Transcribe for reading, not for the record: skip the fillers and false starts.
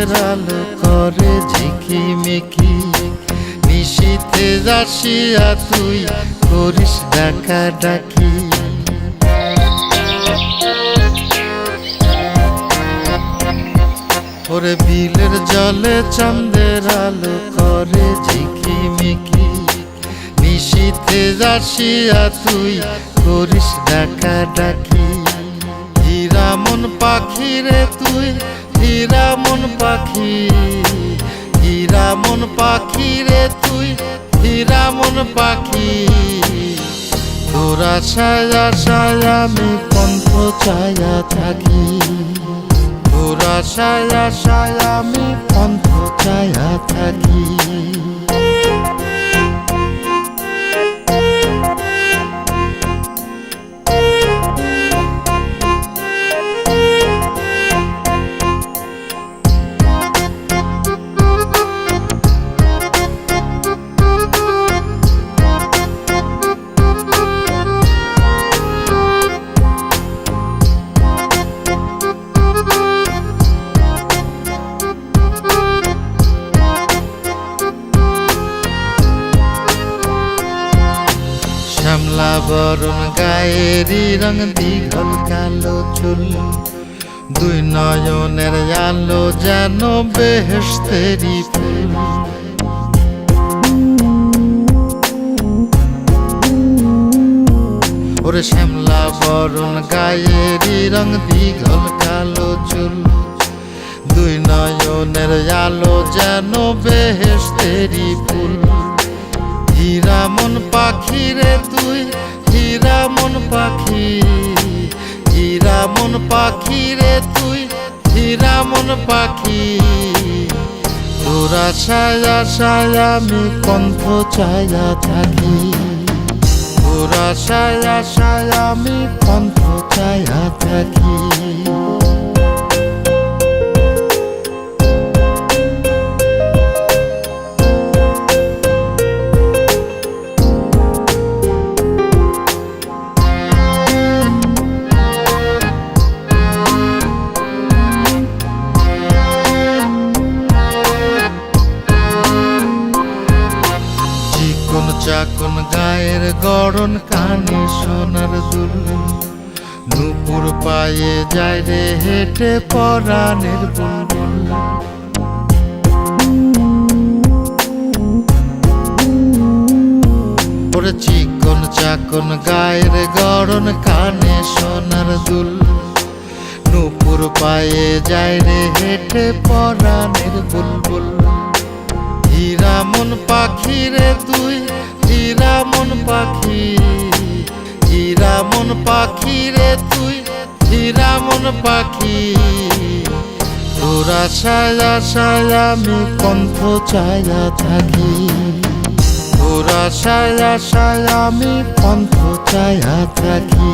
চাঁদের আলো করে ঝিকিমিকি, নিশীথে আসিয়া তুই করিস ডাকাডাকি। ওরে বিলের জলে চাঁদের আলো করে ঝিকিমিকি, নিশীথে আসিয়া তুই করিস ডাকাডাকি। হীরা মন পাখি রে তুই, হীরা মন পাখি, হীরা মন পাখি রে তুই, হীরা মন পাখি। তোর আশায় আশায় আমি পন্থ চায়া থাকি, তোর আশায় আশায় আমি পন্থ চায়া থাকি। শ্যামলা বরণ গায়েরই রং, দীঘল কালো চুল, দুই নয়নের আলো যেন বেহেশতেরি ফুল। ওরে শ্যামলা বরণ গায়েরই রং, দীঘল কালো চুল, দুই নয়নের আলো যেন বেহেশতেরি ফুল। হীরা মন পাখি রে তুই, হীরা মন পাখি, হীরা মন পাখি রে তুই, হীরা মন পাখি। তোর আশায় আশায় আমি পন্থ চায়া থাকি, তোর আশায় আশায় আমি পন্থ চায়া থাকি। চাকন গায়ের গড়ন, কানে সোনার দুল, নূপুর পায়ে যায় রে হেঁটে পরাণের বুলবুল। ওরে চিকন চাকন গায়ের গড়ন, কানে সোনার দুল, নূপুর পায়ে যায় রে হেঁটে পরাণের বুলবুল। হীরা মন পাখি রে তুই, হীরা মন পাখি, হীরা মন পাখি রে তুই, হীরা মন পাখি। তোর আশায় আশায় আমি পন্থ চায়া থাকি, তোর আশায় আশায় আমি পন্থ চায়া থাকি।